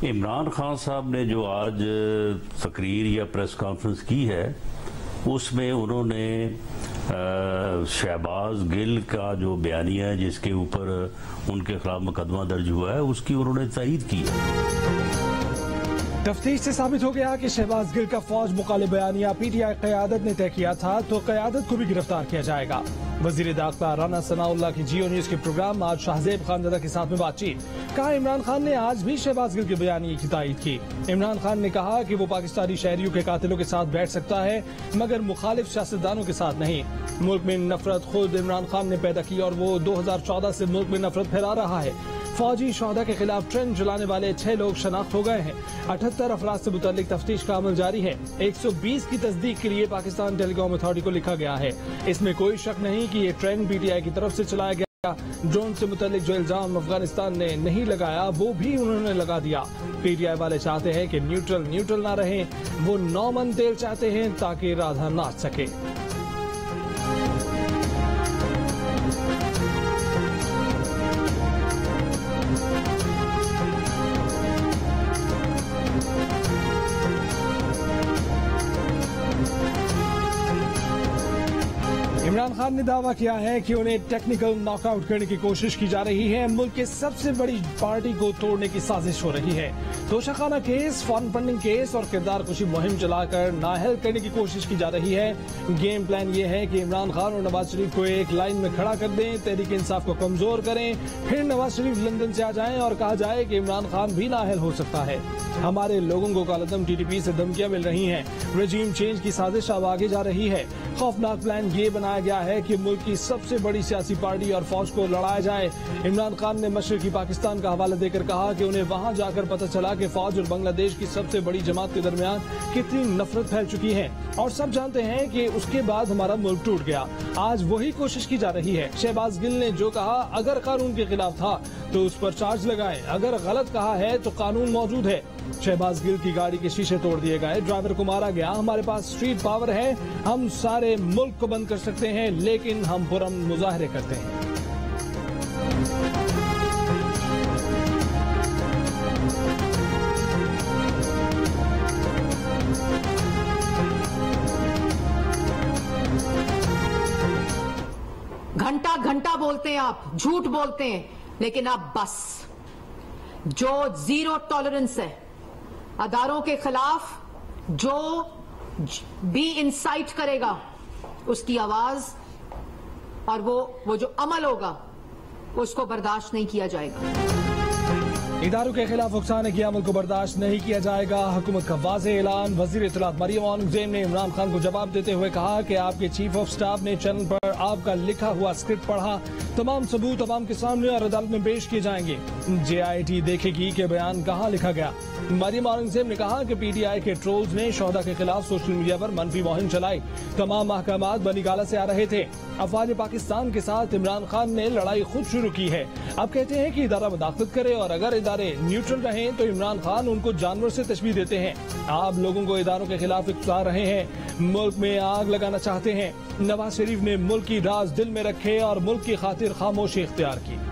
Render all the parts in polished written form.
इमरान खान साहब ने जो आज तकरीर या प्रेस कॉन्फ्रेंस की है उसमें उन्होंने शहबाज गिल का जो बयानिया है जिसके ऊपर उनके खिलाफ मुकदमा दर्ज हुआ है उसकी उन्होंने तायीद की है। तफ्तीश से साबित हो गया कि शहबाज गिल का फौज मुखालिफ बयानिया पीटीआई क़यादत ने तय किया था तो क़यादत को भी गिरफ्तार किया जाएगा। वजीर दाखिला राना सनाउल्लाह की जियो न्यूज के प्रोग्राम आज शाहजेब खानजादा के साथ में बातचीत। कहा इमरान खान ने आज भी शहबाज गिल के बयानिए की तायीद की। इमरान खान ने कहा कि वो पाकिस्तानी शहरियों के कातिलों के साथ बैठ सकता है मगर मुखालिफ सियासतदानों के साथ नहीं। मुल्क में नफरत खुद इमरान खान ने पैदा की और वो 2014 से मुल्क में नफरत फैला रहा है। फौजी शोहदा के खिलाफ ट्रेंड चलाने वाले 6 लोग शनाख्त हो गए हैं। 78 अफराद से मुतल्लिक तफ्तीश का अमल जारी है। 120 की तस्दीक के लिए पाकिस्तान टेलीकॉम अथॉरिटी को लिखा गया है। इसमें कोई शक नहीं कि ये ट्रेंड पीटीआई की तरफ से चलाया गया। ड्रोन से मुतल्लिक जो इल्जाम अफगानिस्तान ने नहीं लगाया वो भी उन्होंने लगा दिया। पीटीआई वाले चाहते हैं कि न्यूट्रल ना रहे, वो 9 मन तेल चाहते हैं ताकि राधा नाच सके। इमरान खान ने दावा किया है कि उन्हें टेक्निकल नॉकआउट करने की कोशिश की जा रही है। मुल्क की सबसे बड़ी पार्टी को तोड़ने की साजिश हो रही है। Toshakhana case, foreign funding case और किरदार कुशी मुहिम चलाकर नाअहल करने की कोशिश की जा रही है। गेम प्लान ये है कि इमरान खान और नवाज शरीफ को एक लाइन में खड़ा कर दें, तहरीक इंसाफ को कमजोर करें, फिर नवाज शरीफ लंदन से आ जाएं और कहा जाए कि इमरान खान भी नाअहल हो सकता है। हमारे लोगों को कालदम टीटीपी से धमकियां मिल रही हैं। रेजीम चेंज की साजिश अब आगे जा रही है। खौफनाक प्लान ये बनाया गया है कि मुल्क की सबसे बड़ी सियासी पार्टी और फौज को लड़ाया जाए। इमरान खान ने मशरकी पाकिस्तान का हवाला देकर कहा कि उन्हें वहां जाकर पता चला कि फौज और बांग्लादेश की सबसे बड़ी जमात के दरमियान कितनी नफरत फैल चुकी है और सब जानते हैं कि उसके बाद हमारा मुल्क टूट गया। आज वही कोशिश की जा रही है। शहबाज गिल ने जो कहा अगर कानून के खिलाफ था तो उस पर चार्ज लगाएं, अगर गलत कहा है तो कानून मौजूद है। शहबाज गिल की गाड़ी के शीशे तोड़ दिए गए, ड्राइवर को मारा गया। हमारे पास स्ट्रीट पावर है, हम सारे मुल्क को बंद कर सकते हैं लेकिन हम पुरअमन मुजाहरे करते हैं। घंटा घंटा बोलते हैं आप, झूठ बोलते हैं, लेकिन आप बस जो जीरो टॉलरेंस है अदारों के खिलाफ, जो भी इंसाइट करेगा उसकी आवाज और वो जो अमल होगा उसको बर्दाश्त नहीं किया जाएगा। इदारों के खिलाफ उकसाने के अमल को बर्दाश्त नहीं किया जाएगा। हुकूमत का वाज़ेह ऐलान। वज़ीर इत्तलात मरियम औरंगज़ेब ने इमरान खान को जवाब देते हुए कहा कि आपके चीफ ऑफ स्टाफ ने चैनल पर आपका लिखा हुआ स्क्रिप्ट पढ़ा। तमाम सबूत अवाम के सामने और अदालत में पेश किए जाएंगे। JIT देखेगी कि बयान कहाँ लिखा गया। मरियम औरंगज़ेब ने कहा कि PTI के ट्रोल्स ने शोहदा के खिलाफ सोशल मीडिया पर मनफी मुहिम चलाई। तमाम महकमात बनीगाला से आ रहे थे। अफवाज पाकिस्तान के साथ इमरान खान ने लड़ाई खुद शुरू की है। अब कहते हैं कि इदारा मुदाखलत करे और अगर इदारे न्यूट्रल रहें तो इमरान खान उनको जानवर से तशबीह देते हैं। आप लोगों को इदारों के खिलाफ उकसा रहे हैं, मुल्क में आग लगाना चाहते हैं। नवाज शरीफ ने मुल्क की राज दिल में रखे और मुल्क की खातिर खामोशी इख्तियार की।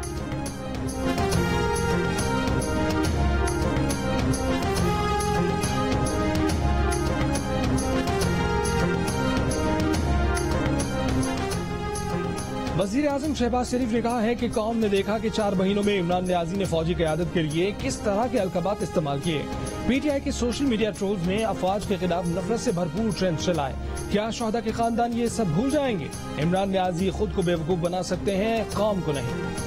वज़ीर आज़म शहबाज शरीफ ने कहा है कि कौम ने देखा कि 4 महीनों में इमरान न्याजी ने फौजी क़यादत के लिए किस तरह के अलक़ाबात इस्तेमाल किए। PTI के सोशल मीडिया ट्रोल्स ने अफवाज के खिलाफ नफरत से भरपूर ट्रेंड चलाए। क्या शोहदा के खानदान ये सब भूल जाएंगे? इमरान न्याजी खुद को बेवकूफ बना सकते हैं, कौम को नहीं।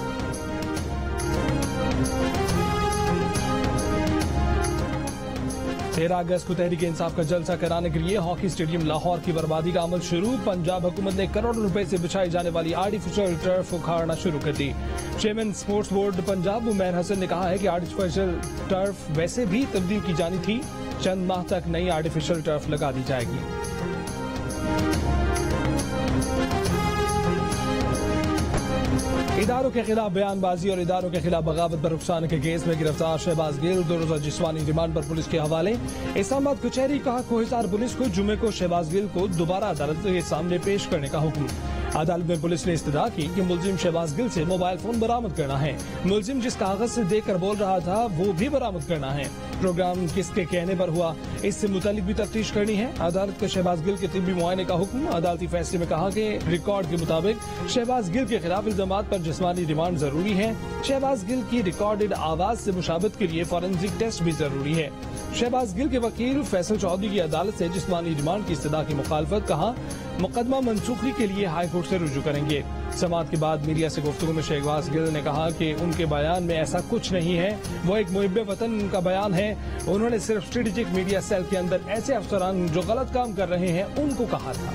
13 अगस्त को तहरीक इंसाफ का जलसा कराने के लिए हॉकी स्टेडियम लाहौर की बर्बादी का अमल शुरू। पंजाब हुकूमत ने करोड़ों रुपए से बिछाई जाने वाली आर्टिफिशियल टर्फ उखाड़ना शुरू कर दी। Chairman sports board Punjab Umair Hasan ने कहा है कि आर्टिफिशियल टर्फ वैसे भी तब्दील की जानी थी, चंद माह तक नई आर्टिफिशियल टर्फ लगा दी जाएगी। इदारों के खिलाफ बयानबाजी और इदारों के खिलाफ बगावत पर उकसाने के केस में गिरफ्तार शहबाज गिल 2 रोजा जिस्मानी रिमांड पर पुलिस के हवाले। इस्लामाबाद कचहरी कहा कोहिसार पुलिस को जुमे को शहबाज गिल को दोबारा अदालत के सामने पेश करने का हुक्म। अदालत में पुलिस ने इस्तदा की कि मुलजिम शहबाज गिल से मोबाइल फोन बरामद करना है। मुलजिम जिस कागज से देखकर बोल रहा था वो भी बरामद करना है। प्रोग्राम किसके कहने पर हुआ, इससे मुतालिक भी तफ्तीश करनी है। अदालत का शहबाज गिल के तिब्बी मुआयने का हुक्म। अदालती फैसले में कहा कि रिकॉर्ड के मुताबिक शहबाज गिल के खिलाफ इल्जामात पर जिस्मानी रिमांड जरूरी है। शहबाज गिल की रिकॉर्डेड आवाज से मुशाबत के लिए फॉरेंसिक टेस्ट भी जरूरी है। शहबाज गिल के वकील फैसल चौधरी की अदालत से जिस्मानी रिमांड की इस्तदा की मुखालफत, कहा मुकदमा मनसूखी के लिए हाई कोर्ट से रुजू करेंगे। समाअत के बाद मीडिया से गुफ्तगू में शहबाज गिल ने कहा कि उनके बयान में ऐसा कुछ नहीं है, वो एक मुहिब्बे वतन का बयान है। उन्होंने सिर्फ स्ट्रेटेजिक मीडिया सेल के अंदर ऐसे अफसरान जो गलत काम कर रहे हैं उनको कहा था।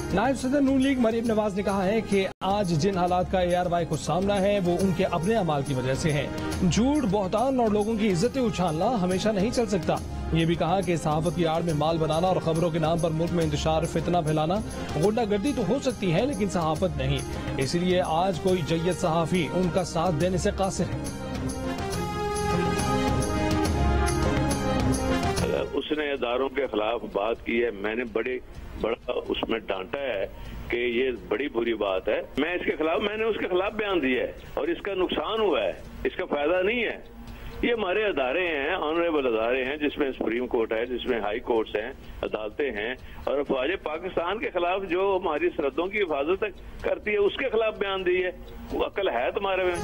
नायब सदर नून लीग मरीम नवाज ने कहा है कि आज जिन हालात का ARY को सामना है वो उनके अपने अमाल की वजह से है। झूठ, बहतान और लोगों की इज्जतें उछालना हमेशा नहीं चल सकता। ये भी कहा कि सहाफत की आड़ में माल बनाना और खबरों के नाम पर मुल्क में इंतशार, फितना फैलाना, गुंडागर्दी तो हो सकती है लेकिन सहाफत नहीं। इसलिए आज कोई जय्यद सहाफी उनका साथ देने से कासिर है। उसने इदारों के खिलाफ बात की है, मैंने बड़ा उसमें डांटा है कि ये बड़ी बुरी बात है। मैंने उसके खिलाफ बयान दिया है और इसका नुकसान हुआ है, इसका फायदा नहीं है। ये हमारे अदारे हैं, ऑनरेबल अदारे हैं, जिसमें सुप्रीम कोर्ट है, जिसमें हाई कोर्ट्स हैं, अदालतें हैं, और अफवाज पाकिस्तान के खिलाफ जो हमारी सरहदों की हिफाजत करती है उसके खिलाफ बयान दी है। वो अक्ल है तुम्हारे में?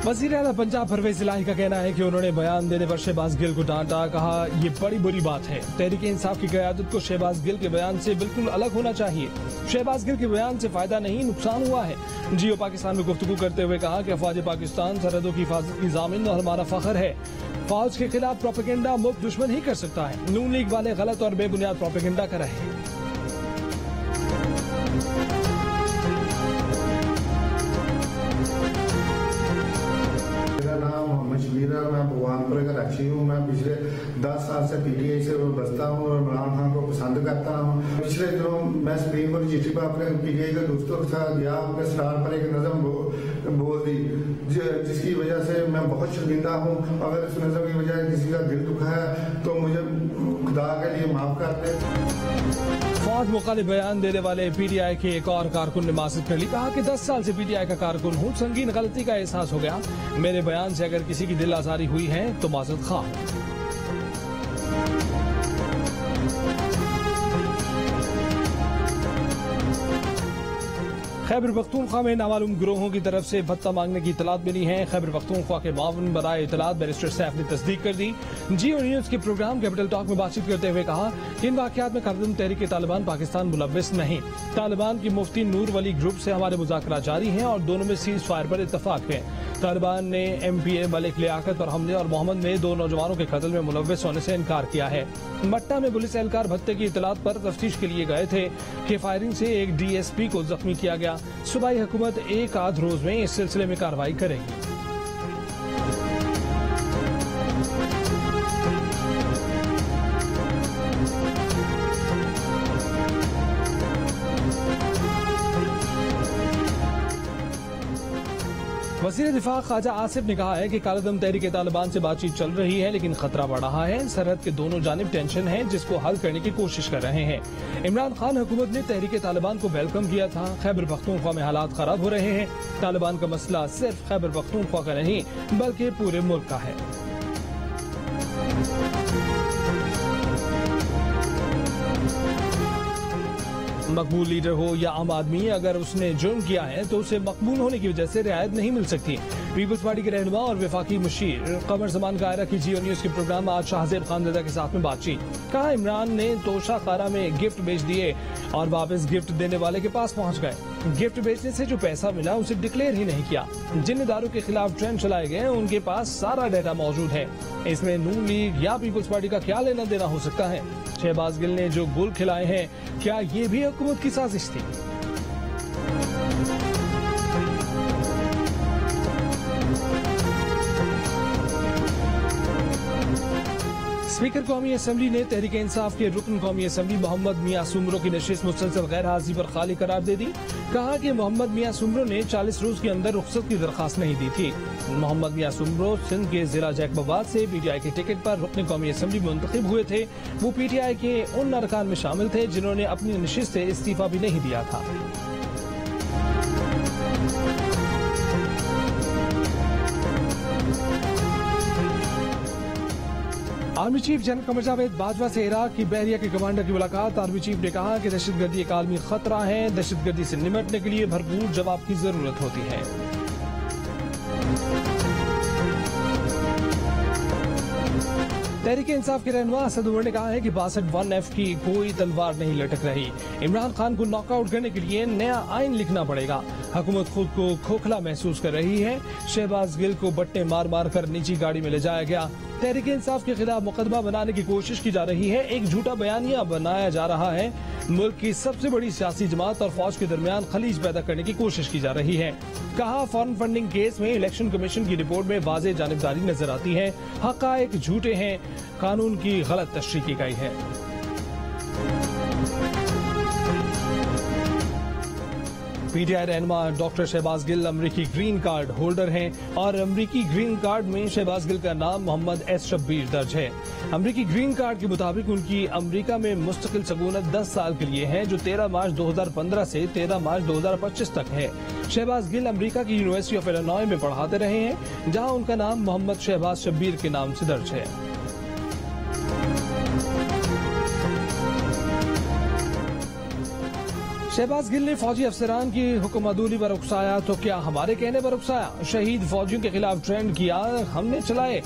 वज़ीर आला पंजाब परवेज इलाही का कहना है कि उन्होंने बयान देने पर शहबाज गिल को डांटा। कहा ये बड़ी बुरी बात है। तहरीक इंसाफ की क़यादत को शहबाज गिल के बयान से बिल्कुल अलग होना चाहिए। शहबाज गिल के बयान से फायदा नहीं, नुकसान हुआ है। जियो पाकिस्तान में गुफ्तगू करते हुए कहा कि अफवाज पाकिस्तान सरहदों की हिफाजत की ज़ामिन और हमारा फख्र है। फौज के खिलाफ प्रोपेगेंडा मुल्क दुश्मन ही कर सकता है। नून लीग वाले गलत और बेबुनियाद प्रोपेगेंडा कर रहे हैं। मैं भगवानपुर का रक्षी हूँ। मैं पिछले 10 साल से PTI से बसता हूँ और इमरान खान को पसंद करता हूँ। पिछले दिनों मैं सुप्रीम कोर्ट चिट्ठी पर अपने PTI का दोस्तों के साथ गया, अपने स्टार पर एक नज़म बोल दी जिसकी वजह से मैं बहुत शर्मिंदा हूँ। अगर इस नज़म की वजह से किसी का दिल दुखा है तो मुझे खुदा के लिए माफ कर दे। फौज मुखालिफ बयान देने वाले PTI के एक और कारकुन ने माजिद कर ली। कहा कि 10 साल से PTI का कारकुन हूँ, संगीन गलती का एहसास हो गया। मेरे बयान से अगर किसी की दिल आजारी हुई है तो माजिद खा हूँ। खैबर पख्तूनख्वा में नामालूम गिरोहों की तरफ से भत्ता मांगने की इतलात मिली है। खैबर पख्तूनख्वा के मावन बराए इतलात बैरिस्टर सैफ ने तस्दीक कर दी। जियो न्यूज के प्रोग्राम कैपिटल टॉक में बातचीत करते हुए कहा कि इन वाकयात में खालिद तहरीक तालिबान पाकिस्तान मुलव्विस नहीं। तालिबान की मुफ्ती नूर वली ग्रुप से हमारे मुज़ाकरा जारी हैं और दोनों में सीज फायर पर इत्तफाक है। तालिबान ने MPA मलिक लियाकत पर हमले और मोहम्मद ने 2 नौजवानों के कत्ल में मुलव्विस होने से इनकार किया है। मट्टा में पुलिस एहलकार भत्ते की इतलात पर तफ्तीश के लिए गए थे कि फायरिंग से एक DSP को जख्मी किया गया। सूबाई हुकूमत एक आध रोज में इस सिलसिले में कार्रवाई करेगी। वज़ीर दिफा ख्वाजा आसिफ ने कहा है कि कालेदम तहरीक तालिबान से बातचीत चल रही है लेकिन खतरा बढ़ रहा है। सरहद के दोनों जानिब टेंशन है जिसको हल करने की कोशिश कर रहे हैं। इमरान खान हुकूमत ने तहरीक तालिबान को वेलकम किया था। खैबर पख्तूनख्वा में हालात खराब हो रहे हैं। तालिबान का मसला सिर्फ खैबर पख्तूनख्वा का नहीं बल्कि पूरे मुल्क का है। मकबूल लीडर हो या आम आदमी, अगर उसने जुर्म किया है तो उसे मकबूल होने की वजह से रियायत नहीं मिल सकती। पीपल्स पार्टी के रहनुमा और वफाकी मुशीर कमर जमान कायरा की जियो न्यूज के प्रोग्राम आज शाहजेब खानज़दा के साथ में बातचीत। कहा इमरान ने तोशा खारा में गिफ्ट बेच दिए और वापस गिफ्ट देने वाले के पास पहुंच गए। गिफ्ट बेचने से जो पैसा मिला उसे डिक्लेयर ही नहीं किया। जिन इदारों के खिलाफ ट्रेंड चलाए गए उनके पास सारा डाटा मौजूद है। इसमें नून लीग या पीपल्स पार्टी का क्या लेना देना हो सकता है? शहबाज गिल ने जो गुल खिलाए हैं, क्या ये भी हुकूमत की साजिश थी? स्पीकर कौमी असम्बली ने तहरीक इंसाफ के रुकन कौमी असम्बली मोहम्मद मियां सुमरो की नशिस्त मुसलसल गैर हाजिरी पर खाली करार दे दी। कहा कि मोहम्मद मियां सुमरो ने 40 रोज के अंदर रुख्सत की दरखास्त नहीं दी थी। मोहम्मद मियां सुमरो सिंध के जिला जैकबाबाद से पीटीआई के टिकट पर रुकन कौमी असम्बली में मुंतखब हुए थे। वो पीटीआई के उन अरकान में शामिल थे जिन्होंने अपनी नशिस्त से इस्तीफा भी नहीं दिया था। Army chief general Qamar Javed Bajwa से इराक की बहरिया के कमांडर की मुलाकात। आर्मी चीफ ने कहा कि दहशतगर्दी एक आलमी खतरा है, दहशतगर्दी से निपटने के लिए भरपूर जवाब की जरूरत होती है। तहरीक इंसाफ के रहनुमा असद उमर ने कहा है कि 62(1)F की कोई तलवार नहीं लटक रही। इमरान खान को नॉकआउट करने के लिए नया आइन लिखना पड़ेगा। हुकूमत खुद को खोखला महसूस कर रही है। शहबाज गिल को बट्टे मार मार कर निजी गाड़ी में ले जाया गया। तहरीक इंसाफ के खिलाफ मुकदमा बनाने की कोशिश की जा रही है। एक झूठा बयानिया बनाया जा रहा है। मुल्क की सबसे बड़ी सियासी जमात और फौज के दरमियान खलीज पैदा करने की कोशिश की जा रही है। कहा, फॉरेन फंडिंग केस में इलेक्शन कमीशन की रिपोर्ट में वाज़ेह जानिबदारी नजर आती है। हक़ाइक़ झूठे हैं, कानून की गलत तशरीह की गई है। पीटीआई रहनुमा डॉक्टर शहबाज गिल अमरीकी ग्रीन कार्ड होल्डर हैं और अमरीकी ग्रीन कार्ड में शहबाज गिल का नाम मोहम्मद एस शब्बीर दर्ज है। अमरीकी ग्रीन कार्ड के मुताबिक उनकी अमरीका में मुस्तकिल सकूनत 10 साल के लिए है, जो 13 मार्च 2015 से 13 मार्च 2025 तक है। शहबाज गिल अमरीका की यूनिवर्सिटी ऑफ इलिनॉय में पढ़ाते रहे हैं, जहां उनका नाम मोहम्मद शहबाज शब्बीर के नाम से दर्ज है। शहबाज गिल ने फौजी अफसरान की हुक्मअदूली पर उकसाया, तो क्या हमारे कहने पर उकसाया? शहीद फौजियों के खिलाफ ट्रेंड किया, हमने चलाए।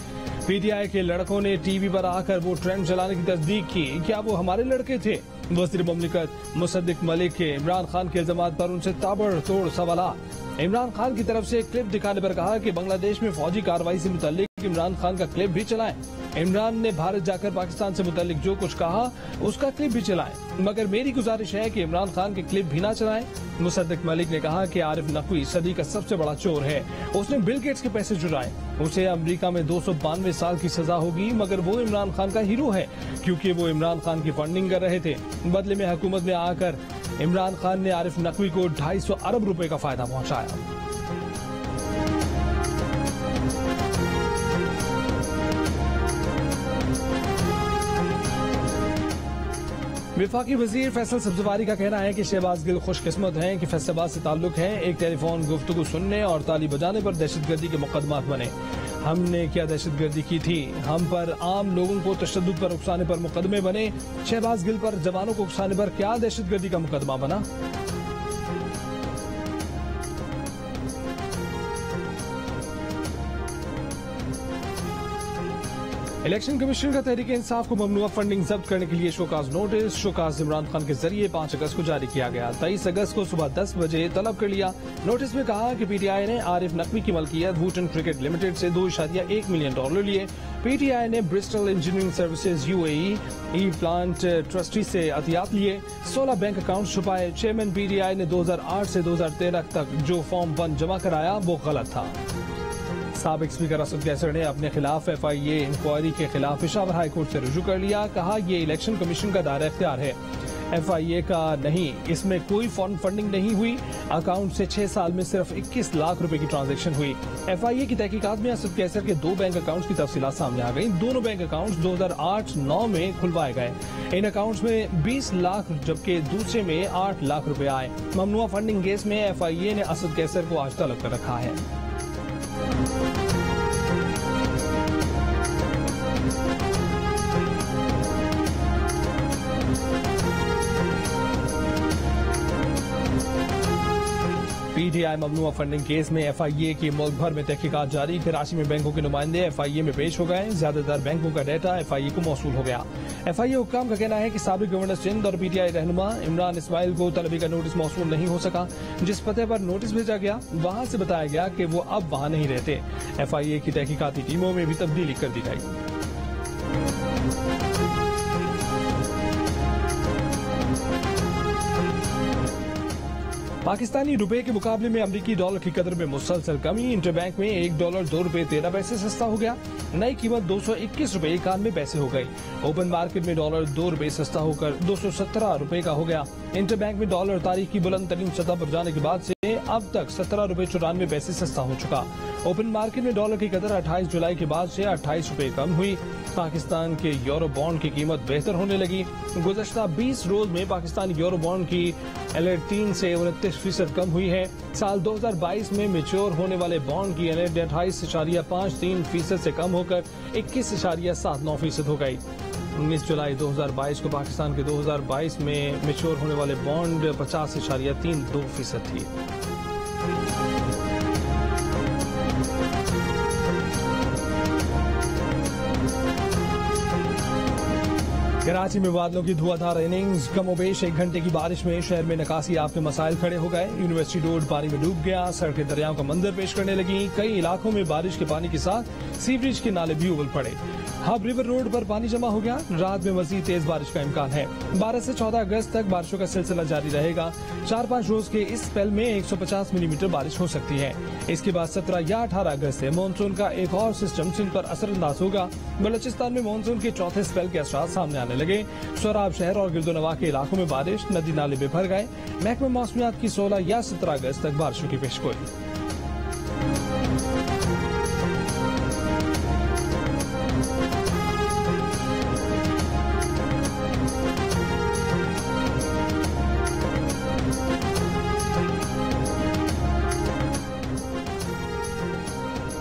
पीटीआई के लड़कों ने टीवी पर आकर वो ट्रेंड चलाने की तस्दीक की। क्या वो हमारे लड़के थे? वज़ीर मुमलिकत मुसद्दिक मलिक के इमरान खान के इल्जामात पर उनसे ताबड़तोड़ सवालात। इमरान खान की तरफ से क्लिप दिखाने पर कहा कि बांग्लादेश में फौजी कार्रवाई से मुतल्लिक इमरान खान का क्लिप भी चलाएं। इमरान ने भारत जाकर पाकिस्तान से मुतल्लिक जो कुछ कहा उसका क्लिप भी चलाएं, मगर मेरी गुजारिश है कि इमरान खान के क्लिप भी ना चलाएं। मुसद्दिक मलिक ने कहा कि आरिफ नकवी सदी का सबसे बड़ा चोर है। उसने बिल गेट्स के पैसे चुराए। उसे अमेरिका में 292 साल की सजा होगी, मगर वो इमरान खान का हीरो है क्योंकि वो इमरान खान की फंडिंग कर रहे थे। बदले में हुकूमत में आकर इमरान खान ने आरिफ नकवी को 250 अरब रुपए का फायदा पहुंचाया। विफाकी वजीर फैसल सब्जवारी का कहना है कि शहबाज गिल खुशकिस्मत हैं कि फैसलाबाद से ताल्लुक है। एक टेलीफोन गुफ्तगू सुनने और ताली बजाने पर दहशतगर्दी के मुकदमात बने। हमने क्या दहशतगर्दी की थी? हम पर आम लोगों को तशद्दुद पर उकसाने पर मुकदमे बने। शहबाज गिल पर जवानों को उकसाने पर क्या दहशतगर्दी का मुकदमा बना? इलेक्शन कमीशन का तहरीक इंसाफ को ममनुआ फंडिंग जब्त करने के लिए show cause notice show cause Imran Khan के जरिए 5 अगस्त को जारी किया गया। 23 अगस्त को सुबह 10 बजे तलब कर लिया। नोटिस में कहा कि पीटीआई ने आरिफ नकवी की मलकियत वूटन क्रिकेट लिमिटेड से $2.1 मिलियन लिए। पीटीआई ने Bristol engineering services UAE plant trustee से अतियात लिए। 16 बैंक अकाउंट छुपाए। चेयरमैन पीटीआई ने 2008 से 2013 तक जो फॉर्म 1 जमा कराया वो गलत था। साबिक स्पीकर असद कैसर ने अपने खिलाफ FIA इंक्वायरी के खिलाफ पेशावर हाई कोर्ट से रुजू कर लिया। कहा, ये इलेक्शन कमीशन का दायरा इख्तियार है, FIA का नहीं। इसमें कोई फॉरेन फंडिंग नहीं हुई। अकाउंट से 6 साल में सिर्फ 21 लाख रुपए की ट्रांजैक्शन हुई। FIA की तहकीकात में असद कैसर के 2 बैंक अकाउंट्स की तफसीलात सामने आ गई। दोनों बैंक अकाउंट्स 2008-9 में खुलवाए गए। इन अकाउंट्स में 20 लाख जबकि दूसरे में 8 लाख रुपए आए। ममनुआ फंडिंग केस में FIA ने असद कैसर को आज तलब कर रखा है। पीटीआई ममनुआ फंडिंग केस में FIA की मुल्क भर में तहकीकात जारी। कराची में बैंकों के नुमाइंदे FIA में पेश हो गए। ज्यादातर बैंकों का डाटा FIA को मौसूल हो गया। FIA हुक्काम का कहना है कि साबिक गवर्नर सिंध और पीटीआई रहनुमा इमरान इस्माइल को तलबी का नोटिस मौसूल नहीं हो सका। जिस पते पर नोटिस भेजा गया वहां से बताया गया कि वो अब वहां नहीं रहते। FIA की तहकीकाती टीमों में भी तब्दीली कर दी गई। पाकिस्तानी रुपए के मुकाबले में अमेरिकी डॉलर की कदर में मुसलसल कमी। इंटरबैंक में $1 $2.13 सस्ता हो गया। नई कीमत $221.91 हो गई। ओपन मार्केट में डॉलर $2 सस्ता होकर $217 का हो गया। इंटरबैंक में डॉलर तारीख की बुलंद तरीन सतह पर जाने के बाद से अब तक $17.94 सस्ता हो चुका। ओपन मार्केट में डॉलर की कदर 28 जुलाई के बाद से $28 कम हुई। पाकिस्तान के यूरो बॉन्ड की कीमत बेहतर होने लगी। गुज़श्ता 20 रोज में पाकिस्तानी यूरो बॉन्ड की एलएड 3 से 29% कम हुई है। साल 2022 में मैच्योर होने वाले बॉन्ड की एलएड 28.53% से कम होकर 21.79% हो गई। 19 जुलाई 2022 को पाकिस्तान के 2022 में मैच्योर होने वाले बॉन्ड 50.32% थी। कराची में बादलों की धुआंधार इनिंग्स, कमोबेश 1 घंटे की बारिश में शहर में निकासी आपके मसाइल खड़े हो गए। यूनिवर्सिटी रोड पानी में डूब गया, सड़कें दरियाओं का मंजर पेश करने लगी। कई इलाकों में बारिश के पानी के साथ सीवरेज के नाले भी उबल पड़े। हब रिवर रोड पर पानी जमा हो गया। रात में मजीद तेज बारिश का इम्कान है। 12 से 14 अगस्त तक बारिशों का सिलसिला जारी रहेगा। 4-5 रोज के इस स्पेल में 150 मिलीमीटर बारिश हो सकती है। इसके बाद 17 या 18 अगस्त से मानसून का एक और सिस्टम सिंध पर असरअंदाज होगा। बलूचिस्तान में मानसून के चौथे स्पेल के असरात सामने आने लगे। सोराब शहर और गिरदोनवा के इलाकों में बारिश, नदी नाले में भर गए। महकमा मौसमियात की 16 या 17 अगस्त तक बारिशों की पेशगोई।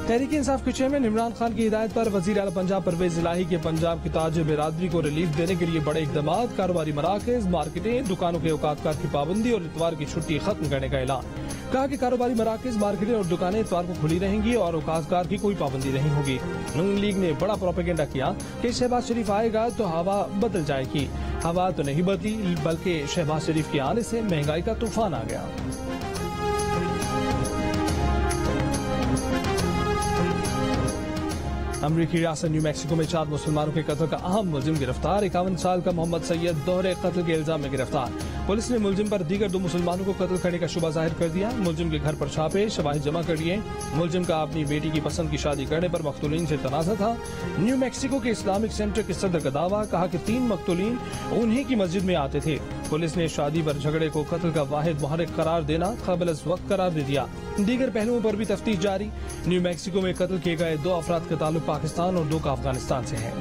तहरीक इंसाफ के चेयरमैन इमरान खान की हिदायत पर वजीर आला पंजाब परवेज इलाही के पंजाब की ताज बिरादरी को रिलीफ देने के लिए बड़े इकदाम, कारोबारी मराकज, मार्केटें, दुकानों के औकातकार की पाबंदी और इतवार की छुट्टी खत्म करने का ऐलान। कहा कि कारोबारी मराकज, मार्केटें और दुकानें इतवार को खुली रहेंगी और औकातकार की कोई पाबंदी नहीं होगी। नून लीग ने बड़ा प्रोपेगेंडा किया कि शहबाज शरीफ आएगा तो हवा बदल जाएगी। हवा तो नहीं बदली, बल्कि शहबाज शरीफ के आने से महंगाई का तूफान आ गया। अमरीकी रियासत न्यू मैक्सिको में 4 मुसलमानों के कत्ल का अहम मुलजिम गिरफ्तार। 51 साल का मोहम्मद सैयद दोहरे कत्ल के इल्जाम में गिरफ्तार। पुलिस ने मुलजिम पर दीगर 2 मुसलमानों को कत्ल करने का शुबा जाहिर कर दिया। मुलजिम के घर पर छापे, शवाहिद जमा कर लिए। मुलजिम का अपनी बेटी की पसंद की शादी करने पर मकतूलीन से तनाज़ा था। न्यू मैक्सिको के इस्लामिक सेंटर के सदर का दावा, कहा कि 3 मकतूलीन उन्हीं की मस्जिद में आते थे। पुलिस ने शादी पर झगड़े को कत्ल का वाहिद मुहर्रिक करार देना काबिल वक्त करार दे दिया। दीगर पहलुओं पर भी तफ्तीश जारी। न्यू मैक्सिको में कत्ल किए गए 2 अफराद का ताल्लुक पाकिस्तान और 2 का अफगानिस्तान से है।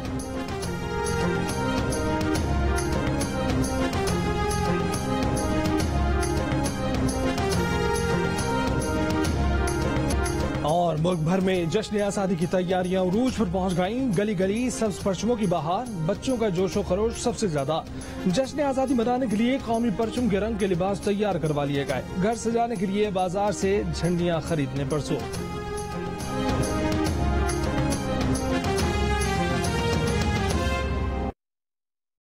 और मुल्क भर में जश्न आजादी की तैयारियां उरूज पर पहुंच गईं। गली गली सब्ज परचमों की बहार, बच्चों का जोशो खरोश सबसे ज्यादा। जश्न आजादी मनाने के लिए कौमी परचम के रंग के लिबास तैयार करवा लिए गए। घर सजाने के लिए बाजार से झंडियां खरीदने परसों।